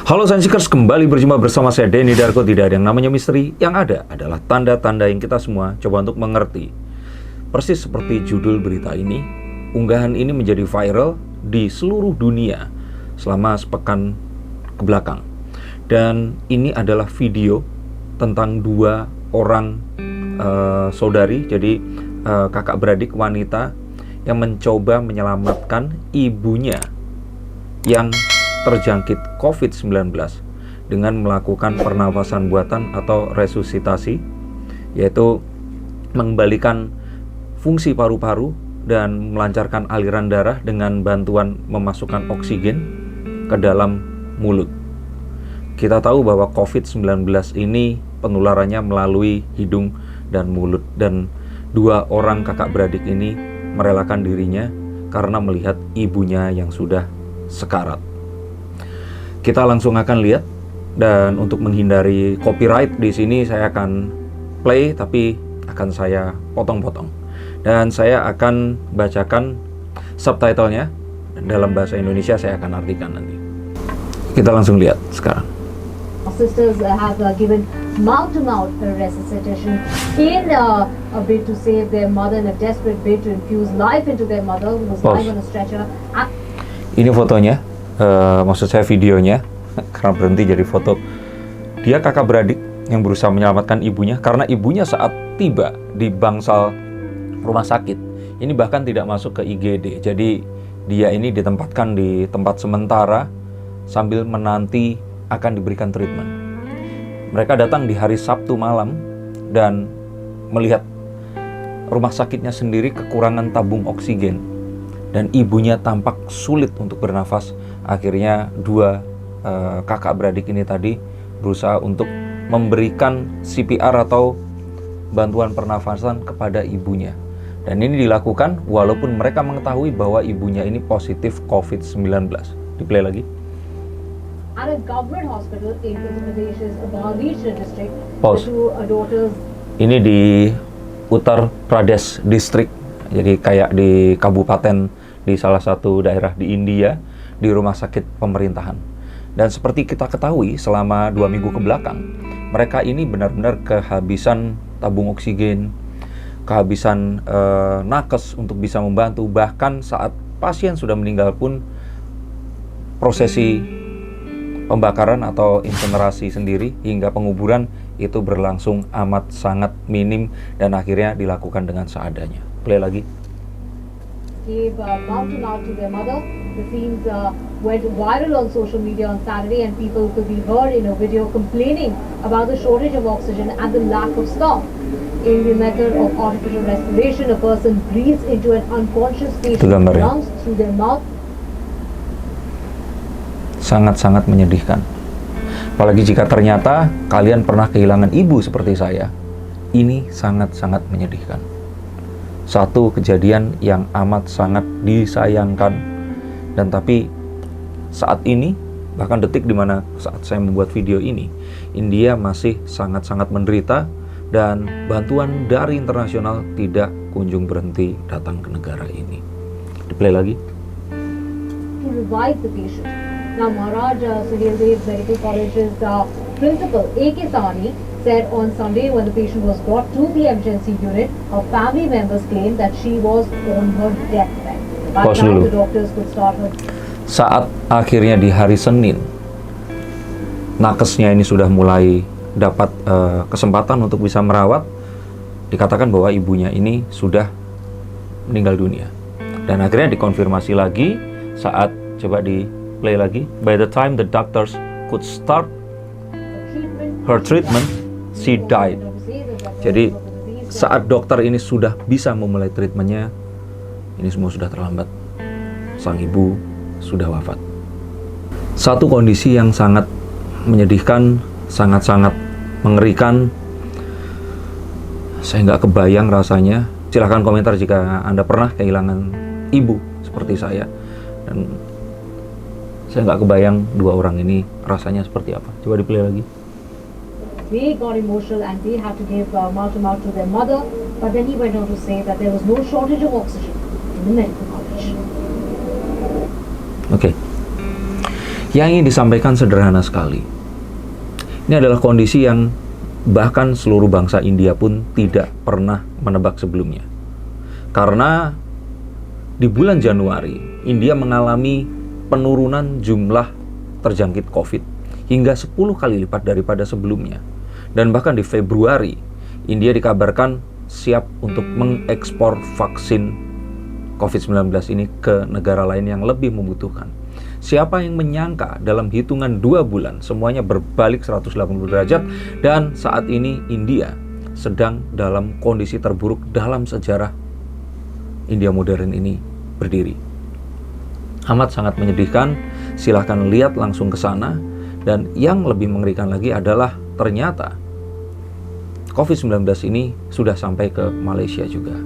Halo Sensikers, kembali berjumpa bersama saya Denny Darko. Tidak ada yang namanya misteri, yang ada adalah tanda-tanda yang kita semua coba untuk mengerti. Persis seperti judul berita ini, unggahan ini menjadi viral di seluruh dunia selama sepekan ke belakang. Dan ini adalah video tentang dua orang saudari, jadi kakak beradik wanita yang mencoba menyelamatkan ibunya yang terjangkit COVID-19 dengan melakukan pernafasan buatan atau resusitasi, yaitu mengembalikan fungsi paru-paru dan melancarkan aliran darah dengan bantuan memasukkan oksigen ke dalam mulut. Kita tahu bahwa COVID-19 ini penularannya melalui hidung dan mulut, dan dua orang kakak beradik ini merelakan dirinya karena melihat ibunya yang sudah sekarat. Kita langsung akan lihat, dan untuk menghindari copyright di sini saya akan play tapi akan saya potong-potong, dan saya akan bacakan subtitlenya dalam bahasa Indonesia, saya akan artikan nanti. Kita langsung lihat sekarang. Sisters have given mouth-to-mouth resuscitation in a bid to save their mother, in a desperate bid to infuse life into their mother who was lying on a stretcher. Ini fotonya. Maksud saya videonya, karena berhenti jadi foto. Dia kakak beradik yang berusaha menyelamatkan ibunya, karena ibunya saat tiba di bangsal rumah sakit ini bahkan tidak masuk ke IGD. Jadi dia ini ditempatkan di tempat sementara sambil menanti akan diberikan treatment. Mereka datang di hari Sabtu malam dan melihat rumah sakitnya sendiri kekurangan tabung oksigen, dan ibunya tampak sulit untuk bernafas. Akhirnya dua kakak beradik ini tadi berusaha untuk memberikan CPR atau bantuan pernafasan kepada ibunya. Dan ini dilakukan walaupun mereka mengetahui bahwa ibunya ini positif COVID-19. Diplay lagi. At a government hospital in Uttar Pradesh's Bharisha district, Pause. the two daughters. Ini di Uttar Pradesh District, jadi kayak di kabupaten di salah satu daerah di India, di rumah sakit pemerintahan. Dan seperti kita ketahui, selama 2 minggu ke belakang, mereka ini benar-benar kehabisan tabung oksigen, kehabisan nakes untuk bisa membantu. Bahkan saat pasien sudah meninggal pun, prosesi pembakaran atau incinerasi sendiri hingga penguburan itu berlangsung amat sangat minim dan akhirnya dilakukan dengan seadanya. Play lagi. Gave mouth-to-mouth to their mother. The scenes went viral on social media on Saturday, and people could be heard in a video complaining about the shortage of oxygen and the lack of stock. In the method of artificial respiration, a person breathes into an unconscious patient's lungs through their mouth. Sangat-sangat menyedihkan. Apalagi jika ternyata kalian pernah kehilangan ibu seperti saya. Ini sangat-sangat menyedihkan. Satu kejadian yang amat sangat disayangkan, dan tapi saat ini, bahkan detik dimana saat saya membuat video ini, India masih sangat-sangat menderita dan bantuan dari internasional tidak kunjung berhenti datang ke negara ini. Diplay lagi. To revive the patient. Now, Maharaj Suheldev Medical College's principal A.K. Sahni said on Sunday when the patient was brought to the emergency unit, her family members claimed that she was on her deathbed. But now the doctors could start her. Saat akhirnya di hari Senin, nakesnya ini sudah mulai dapat kesempatan untuk bisa merawat, dikatakan bahwa ibunya ini sudah meninggal dunia. Dan akhirnya dikonfirmasi lagi saat coba di play lagi. By the time the doctors could start her treatment, she died. Jadi saat dokter ini sudah bisa memulai treatmentnya, ini semua sudah terlambat. Sang ibu sudah wafat. Satu kondisi yang sangat menyedihkan, sangat-sangat mengerikan. Saya nggak kebayang rasanya. Silahkan komentar jika Anda pernah kehilangan ibu seperti saya. Dan saya nggak kebayang dua orang ini rasanya seperti apa. Coba di-play lagi. They got emotional and they had to give mouth-to-mouth to their mother, but then he went on to say that there was no shortage of oxygen in the medical college. Oke. Yang ingin disampaikan sederhana sekali. Ini adalah kondisi yang bahkan seluruh bangsa India pun tidak pernah menebak sebelumnya. Karena di bulan Januari, India mengalami penurunan jumlah terjangkit COVID hingga 10 kali lipat daripada sebelumnya. Dan bahkan di Februari, India dikabarkan siap untuk mengekspor vaksin COVID-19 ini ke negara lain yang lebih membutuhkan. Siapa yang menyangka dalam hitungan 2 bulan semuanya berbalik 180 derajat, dan saat ini India sedang dalam kondisi terburuk dalam sejarah India modern ini berdiri. Amat sangat menyedihkan. Silahkan lihat langsung ke sana. Dan yang lebih mengerikan lagi adalah ternyata COVID-19 ini sudah sampai ke Malaysia juga,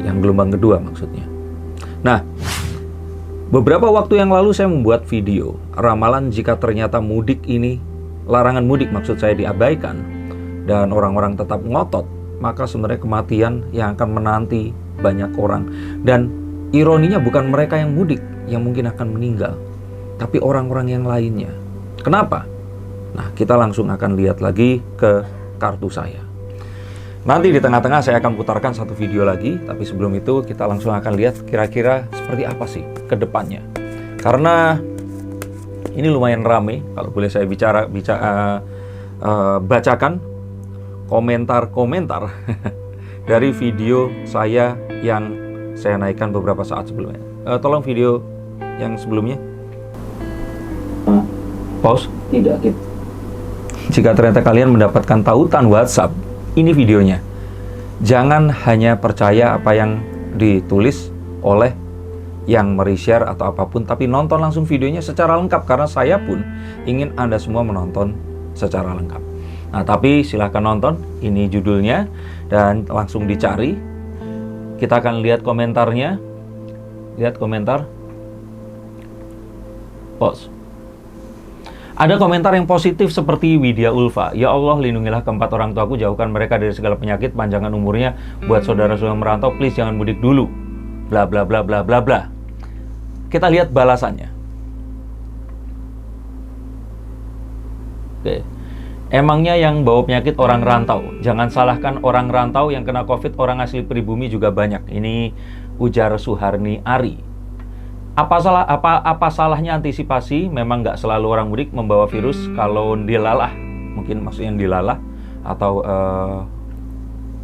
yang gelombang kedua maksudnya. Nah, beberapa waktu yang lalu saya membuat video ramalan jika ternyata mudik ini, larangan mudik maksud saya, diabaikan dan orang-orang tetap ngotot, maka sebenarnya kematian yang akan menanti banyak orang. Dan ironinya bukan mereka yang mudik yang mungkin akan meninggal, tapi orang-orang yang lainnya. Kenapa? Nah, kita langsung akan lihat lagi ke kartu saya. Nanti di tengah-tengah saya akan putarkan satu video lagi, tapi sebelum itu kita langsung akan lihat kira-kira seperti apa sih ke depannya. Karena ini lumayan rame, kalau boleh saya bacakan komentar-komentar dari video saya yang saya naikkan beberapa saat sebelumnya. Tolong video yang sebelumnya. Pause. Tidak. Jika ternyata kalian mendapatkan tautan WhatsApp, ini videonya. Jangan hanya percaya apa yang ditulis oleh yang mereshare atau apapun, tapi nonton langsung videonya secara lengkap, karena saya pun ingin Anda semua menonton secara lengkap. Nah, tapi silahkan nonton, ini judulnya, dan langsung dicari. Kita akan lihat komentarnya. Lihat komentar. Pause. Ada komentar yang positif seperti Widya Ulfa. Ya Allah, lindungilah keempat orang tuaku, jauhkan mereka dari segala penyakit, panjangkan umurnya. Buat saudara-saudara merantau, please jangan mudik dulu. Bla bla bla bla bla bla. Kita lihat balasannya. Oke. Emangnya yang bawa penyakit orang rantau? Jangan salahkan orang rantau, yang kena COVID orang asli pribumi juga banyak. Ini ujar Suharni Ari. Apa salahnya antisipasi? Memang nggak selalu orang mudik membawa virus kalau dilalah. Mungkin maksudnya dilalah atau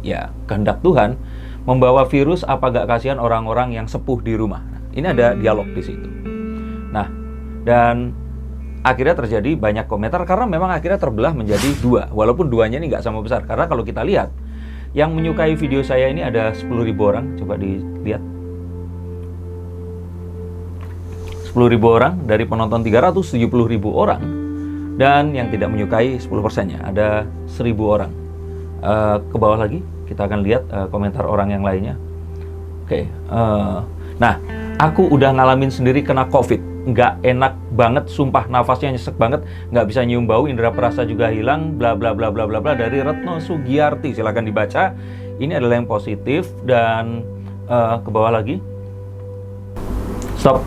ya kehendak Tuhan membawa virus. Apa nggak kasihan orang-orang yang sepuh di rumah? Nah, ini ada dialog di situ. Nah, dan akhirnya terjadi banyak komentar karena memang akhirnya terbelah menjadi dua. Walaupun duanya ini nggak sama besar. Karena kalau kita lihat, yang menyukai video saya ini ada 10.000 orang. Coba dilihat. 10.000 orang dari penonton 370.000 orang, dan yang tidak menyukai 10%-nya ada 1.000 orang. Ke bawah lagi kita akan lihat komentar orang yang lainnya. Oke. Nah, aku udah ngalamin sendiri kena COVID, nggak enak banget, sumpah nafasnya nyesek banget, nggak bisa nyium bau, indera perasa juga hilang, bla bla bla bla bla bla, dari Retno Sugiyarti. Silakan dibaca. Ini adalah yang positif. Dan ke bawah lagi. Stop.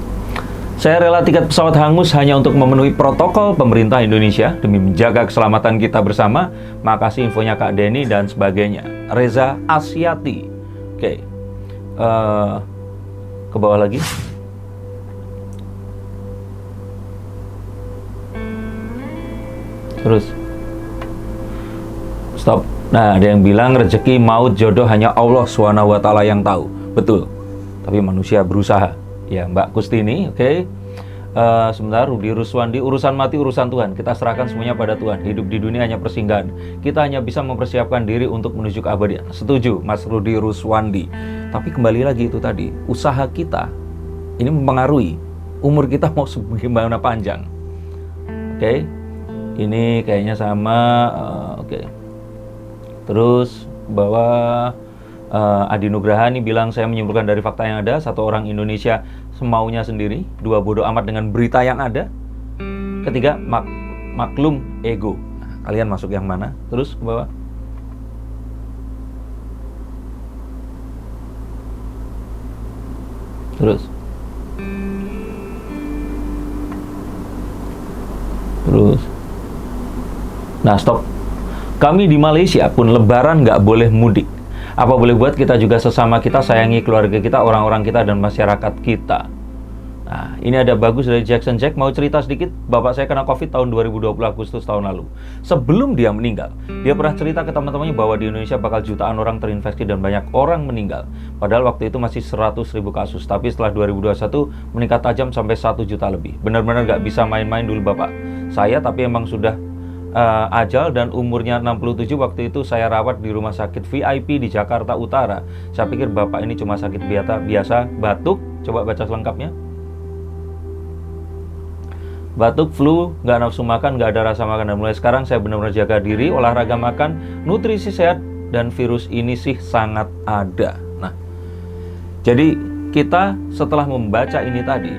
Saya rela tiket pesawat hangus hanya untuk memenuhi protokol pemerintah Indonesia demi menjaga keselamatan kita bersama. Makasih infonya Kak Denny dan sebagainya. Reza Asyati. Oke. Ke bawah lagi. Terus. Stop. Nah, ada yang bilang rezeki, maut, jodoh hanya Allah SWT yang tahu. Betul. Tapi manusia berusaha. Ya, Mbak Kustini, oke. Sebentar, Rudi Ruswandi, urusan mati urusan Tuhan. Kita serahkan semuanya pada Tuhan. Hidup di dunia hanya persinggahan. Kita hanya bisa mempersiapkan diri untuk menuju keabadian. Setuju, Mas Rudi Ruswandi. Tapi kembali lagi itu tadi, usaha kita ini mempengaruhi umur kita mau sebagaimana panjang. Oke. Ini kayaknya sama. Oke. Terus bawah. Adi Nugrahani bilang, saya menyimpulkan dari fakta yang ada, satu orang Indonesia semaunya sendiri, dua bodoh amat dengan berita yang ada, ketiga maklum ego. Nah, kalian masuk yang mana? Terus ke bawah. Terus Nah, stop. Kami di Malaysia pun lebaran nggak boleh mudik. Apa boleh buat, kita juga sesama kita sayangi keluarga kita, orang-orang kita, dan masyarakat kita. Nah, ini ada bagus dari Jackson Jack. Mau cerita sedikit, bapak saya kena COVID tahun 2020 Agustus tahun lalu. Sebelum dia meninggal, dia pernah cerita ke teman-temannya bahwa di Indonesia bakal jutaan orang terinfeksi dan banyak orang meninggal. Padahal waktu itu masih 100.000 kasus. Tapi setelah 2021 meningkat tajam sampai 1 juta lebih. Benar-benar nggak bisa main-main dulu bapak saya, tapi emang sudah ajal dan umurnya 67. Waktu itu saya rawat di rumah sakit VIP di Jakarta Utara. Saya pikir bapak ini cuma sakit biasa, batuk. Coba baca selengkapnya. Batuk, flu, nggak nafsu makan, nggak ada rasa makan. Dan mulai sekarang saya benar-benar jaga diri, olahraga, makan, nutrisi sehat, dan virus ini sih sangat ada. Nah, jadi kita setelah membaca ini tadi,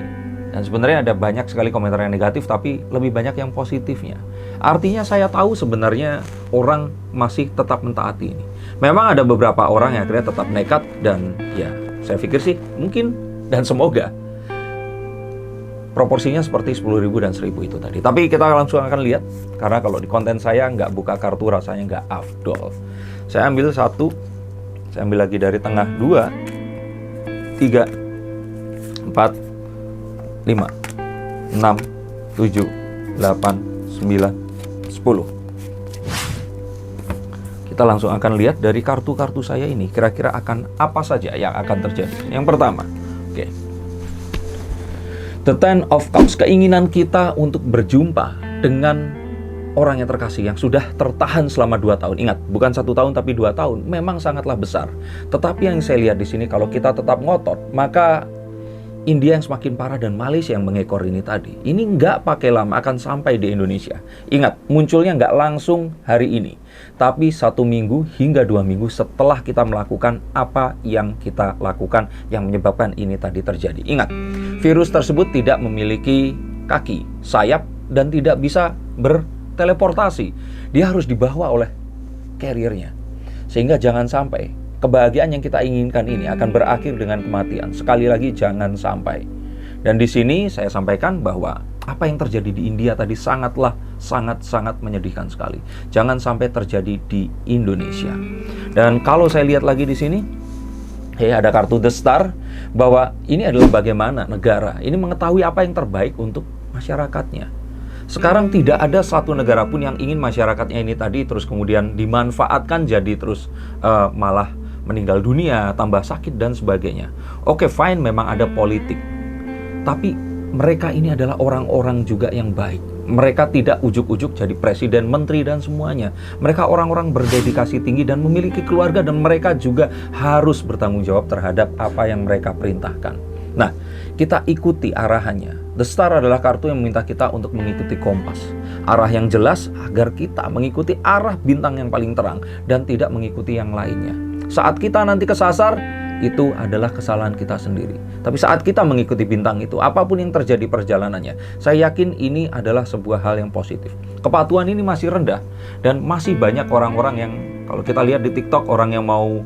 dan sebenarnya ada banyak sekali komentar yang negatif, tapi lebih banyak yang positifnya. Artinya saya tahu sebenarnya orang masih tetap mentaati ini. Memang ada beberapa orang yang akhirnya tetap nekat, dan ya saya pikir sih mungkin dan semoga proporsinya seperti 10.000 dan 1.000 itu tadi. Tapi kita langsung akan lihat, karena kalau di konten saya nggak buka kartu rasanya nggak afdol. Saya ambil satu, saya ambil lagi dari tengah, 2, 3, 4, 5, 6, 7, 8, 9, 10. Kita langsung akan lihat dari kartu-kartu saya ini, kira-kira akan apa saja yang akan terjadi. Yang pertama, oke. The Ten of Cups, keinginan kita untuk berjumpa dengan orang yang terkasih yang sudah tertahan selama 2 tahun. Ingat, bukan 1 tahun tapi 2 tahun, memang sangatlah besar. Tetapi yang saya lihat di sini, kalau kita tetap ngotot, maka India yang semakin parah dan Malaysia yang mengekor ini tadi, ini nggak pakai lama akan sampai di Indonesia. Ingat, munculnya nggak langsung hari ini, tapi 1 minggu hingga 2 minggu setelah kita melakukan apa yang kita lakukan yang menyebabkan ini tadi terjadi. Ingat, virus tersebut tidak memiliki kaki, sayap, dan tidak bisa berteleportasi. Dia harus dibawa oleh carrier-nya. Sehingga jangan sampai kebahagiaan yang kita inginkan ini akan berakhir dengan kematian. Sekali lagi, jangan sampai. Dan di sini saya sampaikan bahwa apa yang terjadi di India tadi sangat menyedihkan sekali. Jangan sampai terjadi di Indonesia. Dan kalau saya lihat lagi di sini, ada kartu The Star, bahwa ini adalah bagaimana negara ini mengetahui apa yang terbaik untuk masyarakatnya. Sekarang tidak ada satu negara pun yang ingin masyarakatnya ini tadi terus kemudian dimanfaatkan jadi terus malah meninggal dunia, tambah sakit, dan sebagainya. Oke, fine, memang ada politik. Tapi mereka ini adalah orang-orang juga yang baik. Mereka tidak ujuk-ujuk jadi presiden, menteri, dan semuanya. Mereka orang-orang berdedikasi tinggi dan memiliki keluarga, dan mereka juga harus bertanggung jawab terhadap apa yang mereka perintahkan. Nah, kita ikuti arahannya. The Star adalah kartu yang meminta kita untuk mengikuti kompas. Arah yang jelas agar kita mengikuti arah bintang yang paling terang dan tidak mengikuti yang lainnya. Saat kita nanti kesasar, itu adalah kesalahan kita sendiri. Tapi saat kita mengikuti bintang itu, apapun yang terjadi perjalanannya, saya yakin ini adalah sebuah hal yang positif. Kepatuhan ini masih rendah, dan masih banyak orang-orang yang, kalau kita lihat di TikTok, orang yang mau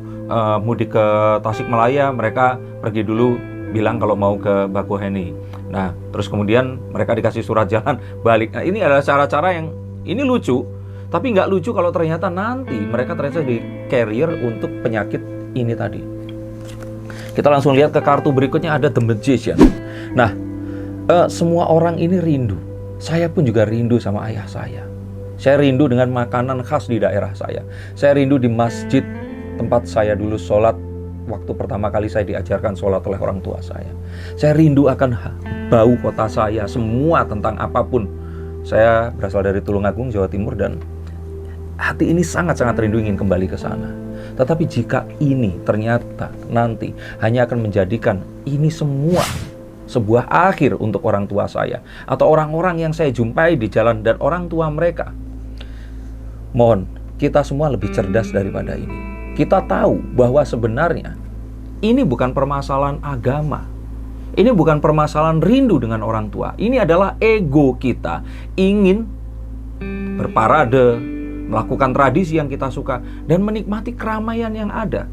mudik ke Tasikmalaya, mereka pergi dulu bilang kalau mau ke Bakoheni. Nah, terus kemudian mereka dikasih surat jalan balik. Nah, ini adalah cara-cara yang ini lucu, tapi nggak lucu kalau ternyata nanti mereka ternyata di carrier untuk penyakit ini tadi. Kita langsung lihat ke kartu berikutnya, ada The Magician. Nah, semua orang ini rindu. Saya pun juga rindu sama ayah saya. Saya rindu dengan makanan khas di daerah saya. Saya rindu di masjid tempat saya dulu sholat. Waktu pertama kali saya diajarkan sholat oleh orang tua saya. Saya rindu akan bau kota saya, semua tentang apapun. Saya berasal dari Tulungagung, Jawa Timur, dan hati ini sangat-sangat rindu ingin kembali ke sana. Tetapi jika ini ternyata nanti hanya akan menjadikan ini semua sebuah akhir untuk orang tua saya atau orang-orang yang saya jumpai di jalan dan orang tua mereka, mohon kita semua lebih cerdas daripada ini. Kita tahu bahwa sebenarnya ini bukan permasalahan agama. Ini bukan permasalahan rindu dengan orang tua. Ini adalah ego kita ingin berparade, melakukan tradisi yang kita suka, dan menikmati keramaian yang ada.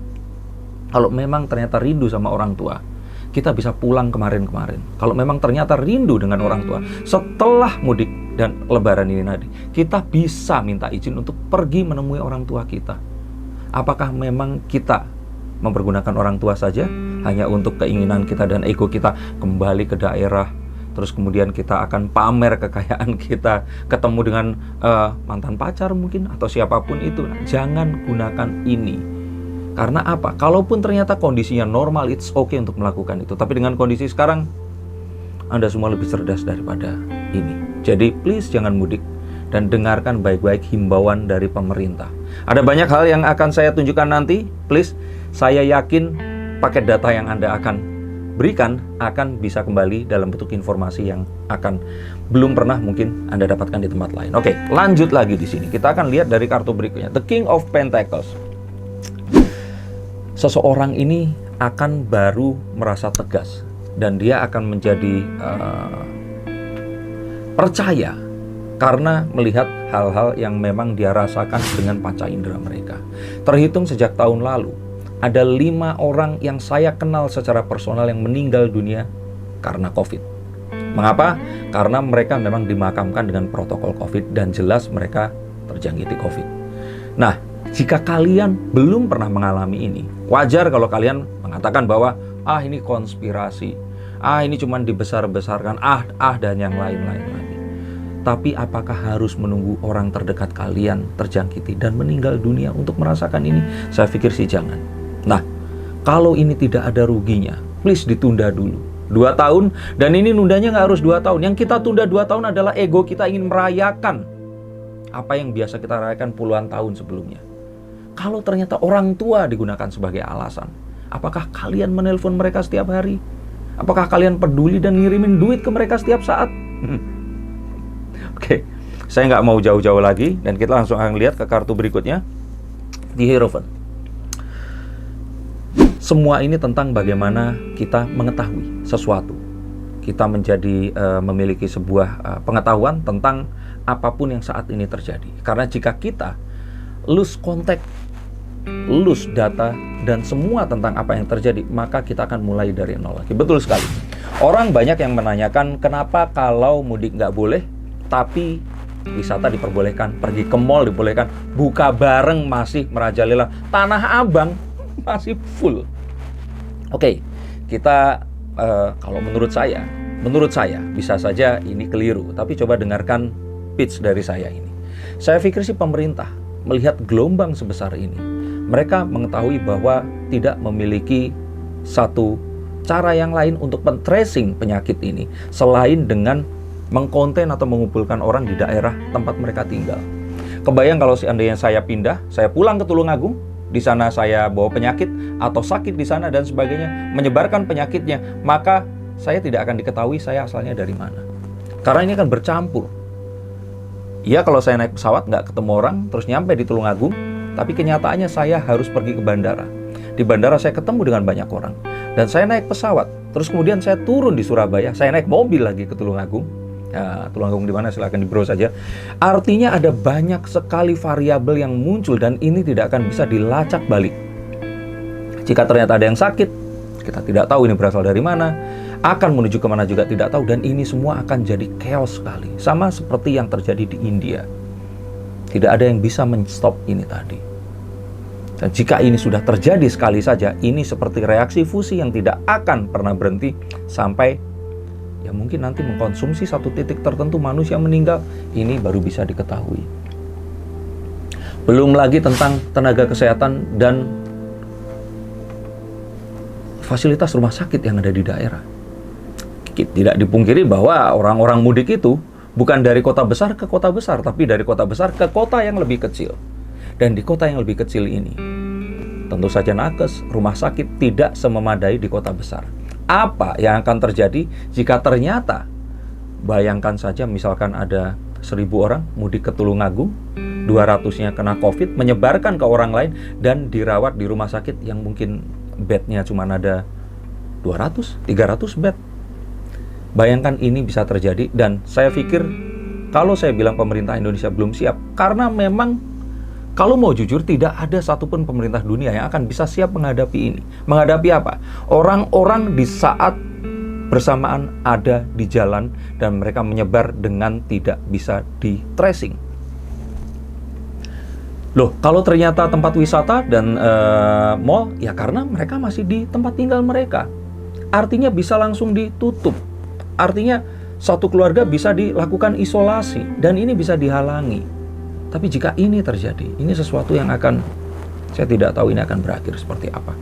Kalau memang ternyata rindu sama orang tua, kita bisa pulang kemarin-kemarin. Kalau memang ternyata rindu dengan orang tua, setelah mudik, dan Lebaran ini nanti, kita bisa minta izin untuk pergi menemui orang tua kita. Apakah memang kita mempergunakan orang tua saja hanya untuk keinginan kita dan ego kita kembali ke daerah, terus kemudian kita akan pamer kekayaan kita, ketemu dengan mantan pacar mungkin atau siapapun itu? Nah, jangan gunakan ini. Karena apa? Kalaupun ternyata kondisinya normal, it's okay untuk melakukan itu. Tapi dengan kondisi sekarang, Anda semua lebih cerdas daripada ini. Jadi please jangan mudik dan dengarkan baik-baik himbauan dari pemerintah. Ada banyak hal yang akan saya tunjukkan nanti. Please, saya yakin paket data yang Anda akan berikan akan bisa kembali dalam bentuk informasi yang akan belum pernah mungkin Anda dapatkan di tempat lain. Oke, lanjut lagi di sini. Kita akan lihat dari kartu berikutnya. The King of Pentacles. Seseorang ini akan baru merasa tegas dan dia akan menjadi percaya karena melihat hal-hal yang memang dia rasakan dengan panca indera mereka. Terhitung sejak tahun lalu, ada 5 orang yang saya kenal secara personal yang meninggal dunia karena COVID. Mengapa? Karena mereka memang dimakamkan dengan protokol COVID dan jelas mereka terjangkiti COVID. Nah, jika kalian belum pernah mengalami ini, wajar kalau kalian mengatakan bahwa ini konspirasi, ini cuma dibesar-besarkan, dan yang lain-lain lagi. Tapi apakah harus menunggu orang terdekat kalian terjangkiti dan meninggal dunia untuk merasakan ini? Saya pikir sih jangan. Nah, kalau ini tidak ada ruginya, please ditunda dulu 2 tahun. Dan ini nundanya nggak harus 2 tahun. Yang kita tunda 2 tahun adalah ego kita ingin merayakan apa yang biasa kita rayakan puluhan tahun sebelumnya. Kalau ternyata orang tua digunakan sebagai alasan, apakah kalian menelpon mereka setiap hari? Apakah kalian peduli dan ngirimin duit ke mereka setiap saat? Oke, saya nggak mau jauh-jauh lagi dan kita langsung akan lihat ke kartu berikutnya, The Hierophant. Semua ini tentang bagaimana kita mengetahui sesuatu. Kita menjadi memiliki sebuah pengetahuan tentang apapun yang saat ini terjadi. Karena jika kita lose contact, lose data, dan semua tentang apa yang terjadi, maka kita akan mulai dari nol lagi. Betul sekali. Orang banyak yang menanyakan kenapa kalau mudik nggak boleh, tapi wisata diperbolehkan, pergi ke mall dibolehkan, buka bareng masih merajalela, Tanah Abang masih full. Oke, kita kalau menurut saya bisa saja ini keliru, tapi coba dengarkan pitch dari saya ini. Saya pikir sih pemerintah melihat gelombang sebesar ini, mereka mengetahui bahwa tidak memiliki satu cara yang lain untuk men-tracing penyakit ini selain dengan mengkonten atau mengumpulkan orang di daerah tempat mereka tinggal. Kebayang kalau seandainya saya pindah, saya pulang ke Tulungagung, di sana saya bawa penyakit atau sakit di sana dan sebagainya, menyebarkan penyakitnya, maka saya tidak akan diketahui saya asalnya dari mana. Karena ini akan bercampur. Ya, kalau saya naik pesawat nggak ketemu orang, terus nyampe di Tulungagung, tapi kenyataannya saya harus pergi ke bandara. Di bandara saya ketemu dengan banyak orang, dan saya naik pesawat, terus kemudian saya turun di Surabaya, saya naik mobil lagi ke Tulungagung. Ya, Tulungagung di mana silahkan di-browse saja. Artinya ada banyak sekali variabel yang muncul dan ini tidak akan bisa dilacak balik. Jika ternyata ada yang sakit, kita tidak tahu ini berasal dari mana, akan menuju kemana juga tidak tahu, dan ini semua akan jadi chaos sekali. Sama seperti yang terjadi di India. Tidak ada yang bisa men-stop ini tadi. Dan jika ini sudah terjadi sekali saja, ini seperti reaksi fusi yang tidak akan pernah berhenti sampai ya mungkin nanti mengkonsumsi satu titik tertentu manusia meninggal, ini baru bisa diketahui. Belum lagi tentang tenaga kesehatan dan fasilitas rumah sakit yang ada di daerah. Tidak dipungkiri bahwa orang-orang mudik itu bukan dari kota besar ke kota besar, tapi dari kota besar ke kota yang lebih kecil. Dan di kota yang lebih kecil ini, tentu saja nakes, rumah sakit tidak sememadai di kota besar. Apa yang akan terjadi jika ternyata, bayangkan saja misalkan ada 1.000 orang mudik ke Tulungagung, 200-nya kena COVID, menyebarkan ke orang lain, dan dirawat di rumah sakit yang mungkin bednya cuma ada 200, 300 bed. Bayangkan ini bisa terjadi, dan saya pikir kalau saya bilang pemerintah Indonesia belum siap, karena memang kalau mau jujur, tidak ada satupun pemerintah dunia yang akan bisa siap menghadapi ini. Menghadapi apa? Orang-orang di saat bersamaan ada di jalan dan mereka menyebar dengan tidak bisa di tracing. Loh, kalau ternyata tempat wisata dan mall, ya karena mereka masih di tempat tinggal mereka. Artinya bisa langsung ditutup. Artinya satu keluarga bisa dilakukan isolasi dan ini bisa dihalangi. Tapi jika ini terjadi, ini sesuatu yang saya tidak tahu ini akan berakhir seperti apa.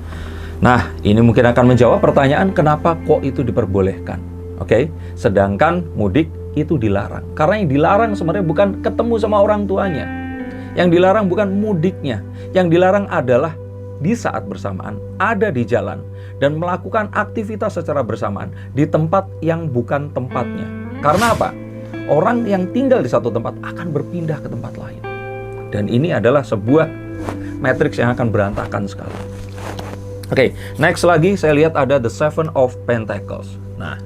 Nah, ini mungkin akan menjawab pertanyaan kenapa kok itu diperbolehkan. Oke, sedangkan mudik itu dilarang. Karena yang dilarang sebenarnya bukan ketemu sama orang tuanya. Yang dilarang bukan mudiknya. Yang dilarang adalah di saat bersamaan ada di jalan dan melakukan aktivitas secara bersamaan di tempat yang bukan tempatnya. Karena apa? Orang yang tinggal di satu tempat akan berpindah ke tempat lain. Dan ini adalah sebuah matriks yang akan berantakan sekali. Oke, next lagi saya lihat ada the Seven of Pentacles. Nah,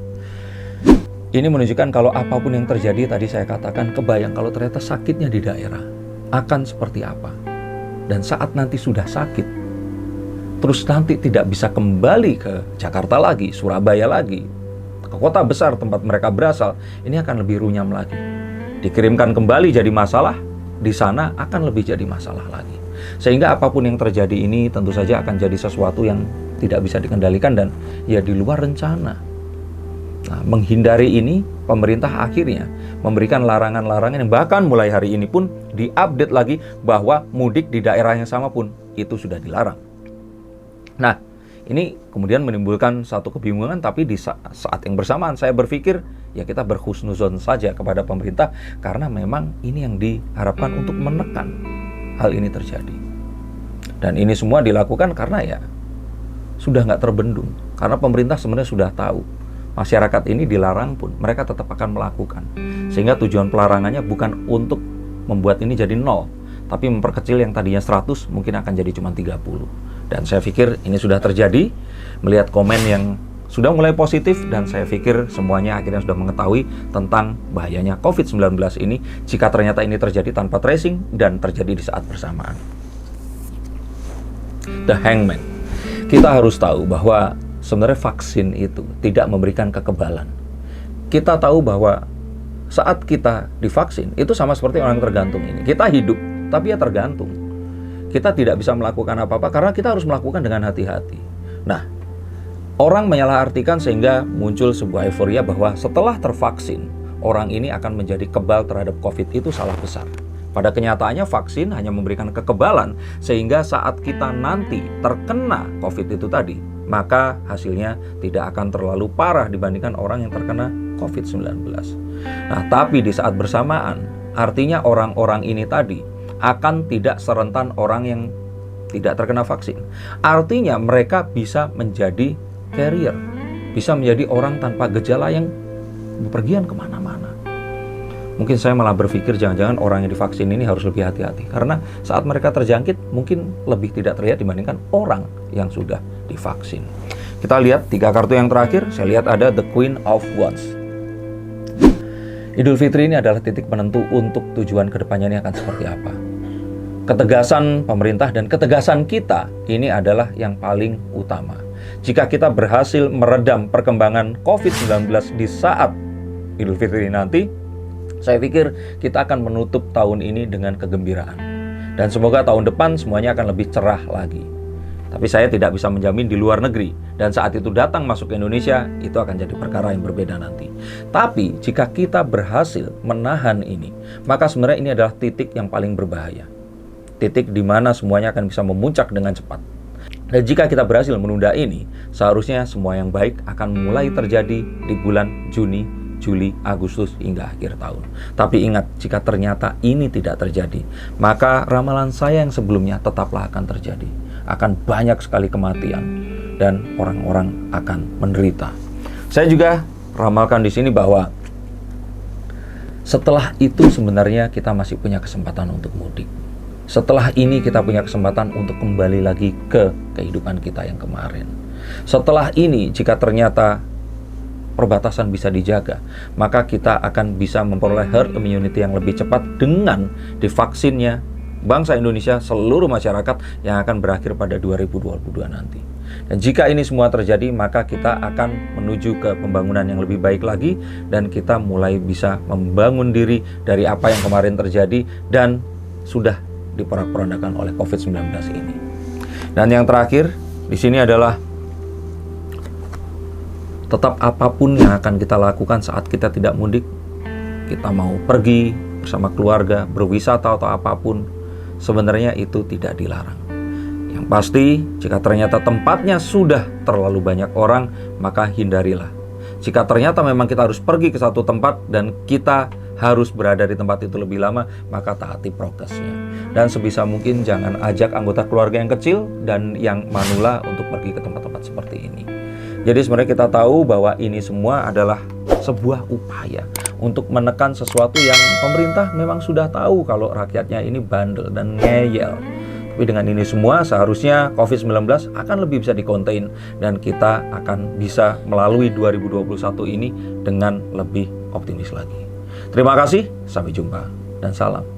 ini menunjukkan kalau apapun yang terjadi tadi saya katakan, kebayang kalau ternyata sakitnya di daerah akan seperti apa. Dan saat nanti sudah sakit, terus nanti tidak bisa kembali ke Jakarta lagi, Surabaya lagi, ke kota besar tempat mereka berasal, ini akan lebih runyam lagi. Dikirimkan kembali jadi masalah, di sana akan lebih jadi masalah lagi. Sehingga apapun yang terjadi ini tentu saja akan jadi sesuatu yang tidak bisa dikendalikan dan ya di luar rencana. Nah, menghindari ini, pemerintah akhirnya memberikan larangan-larangan yang bahkan mulai hari ini pun diupdate lagi bahwa mudik di daerah yang sama pun itu sudah dilarang. Nah, ini kemudian menimbulkan satu kebingungan, tapi di saat yang bersamaan saya berpikir ya kita berhusnuzon saja kepada pemerintah karena memang ini yang diharapkan untuk menekan hal ini terjadi. Dan ini semua dilakukan karena ya sudah nggak terbendung. Karena pemerintah sebenarnya sudah tahu masyarakat ini dilarang pun mereka tetap akan melakukan. Sehingga tujuan pelarangannya bukan untuk membuat ini jadi 0, tapi memperkecil yang tadinya 100 mungkin akan jadi cuma 30. Dan saya pikir ini sudah terjadi, melihat komen yang sudah mulai positif, dan saya pikir semuanya akhirnya sudah mengetahui tentang bahayanya COVID-19 ini jika ternyata ini terjadi tanpa tracing dan terjadi di saat bersamaan. The Hangman. Kita harus tahu bahwa sebenarnya vaksin itu tidak memberikan kekebalan. Kita tahu bahwa saat kita divaksin, itu sama seperti orang tergantung ini. Kita hidup, tapi ya tergantung. Kita tidak bisa melakukan apa-apa karena kita harus melakukan dengan hati-hati. Nah, orang menyalahartikan sehingga muncul sebuah euforia bahwa setelah tervaksin, orang ini akan menjadi kebal terhadap COVID. Itu salah besar. Pada kenyataannya vaksin hanya memberikan kekebalan sehingga saat kita nanti terkena COVID itu tadi, maka hasilnya tidak akan terlalu parah dibandingkan orang yang terkena COVID-19. Nah, tapi di saat bersamaan, artinya orang-orang ini tadi akan tidak serentan orang yang tidak terkena vaksin. Artinya mereka bisa menjadi carrier, bisa menjadi orang tanpa gejala yang bepergian kemana-mana. Mungkin saya malah berpikir jangan-jangan orang yang divaksin ini harus lebih hati-hati. Karena saat mereka terjangkit mungkin lebih tidak terlihat dibandingkan orang yang sudah divaksin. Kita lihat 3 kartu yang terakhir. Saya lihat ada The Queen of Wands. Idul Fitri ini adalah titik penentu untuk tujuan kedepannya ini akan seperti apa. Ketegasan pemerintah dan ketegasan kita ini adalah yang paling utama. Jika kita berhasil meredam perkembangan COVID-19 di saat Idul Fitri nanti, saya pikir kita akan menutup tahun ini dengan kegembiraan. Dan semoga tahun depan semuanya akan lebih cerah lagi. Tapi saya tidak bisa menjamin di luar negeri. Dan saat itu datang masuk ke Indonesia, itu akan jadi perkara yang berbeda nanti. Tapi jika kita berhasil menahan ini, maka sebenarnya ini adalah titik yang paling berbahaya. Titik di mana semuanya akan bisa memuncak dengan cepat. Dan jika kita berhasil menunda ini, seharusnya semua yang baik akan mulai terjadi di bulan Juni, Juli, Agustus hingga akhir tahun. Tapi ingat, jika ternyata ini tidak terjadi, maka ramalan saya yang sebelumnya tetaplah akan terjadi. Akan banyak sekali kematian dan orang-orang akan menderita. Saya juga ramalkan di sini bahwa setelah itu sebenarnya kita masih punya kesempatan untuk mudik. Setelah ini kita punya kesempatan untuk kembali lagi ke kehidupan kita yang kemarin. Setelah ini jika ternyata perbatasan bisa dijaga, maka kita akan bisa memperoleh herd immunity yang lebih cepat dengan divaksinnya bangsa Indonesia, seluruh masyarakat yang akan berakhir pada 2022 nanti. Dan jika ini semua terjadi, maka kita akan menuju ke pembangunan yang lebih baik lagi, dan kita mulai bisa membangun diri dari apa yang kemarin terjadi dan sudah diporak-porandakan oleh COVID-19 ini. Dan yang terakhir di sini adalah tetap apapun yang akan kita lakukan saat kita tidak mudik, kita mau pergi bersama keluarga, berwisata atau apapun, sebenarnya itu tidak dilarang. Yang pasti, jika ternyata tempatnya sudah terlalu banyak orang, maka hindarilah. Jika ternyata memang kita harus pergi ke satu tempat dan kita harus berada di tempat itu lebih lama, maka taati prokesnya. Dan sebisa mungkin jangan ajak anggota keluarga yang kecil dan yang manula untuk pergi ke tempat-tempat seperti ini. Jadi sebenarnya kita tahu bahwa ini semua adalah sebuah upaya untuk menekan sesuatu yang pemerintah memang sudah tahu kalau rakyatnya ini bandel dan ngeyel. Tapi dengan ini semua seharusnya COVID-19 akan lebih bisa dikontain dan kita akan bisa melalui 2021 ini dengan lebih optimis lagi. Terima kasih, sampai jumpa dan salam.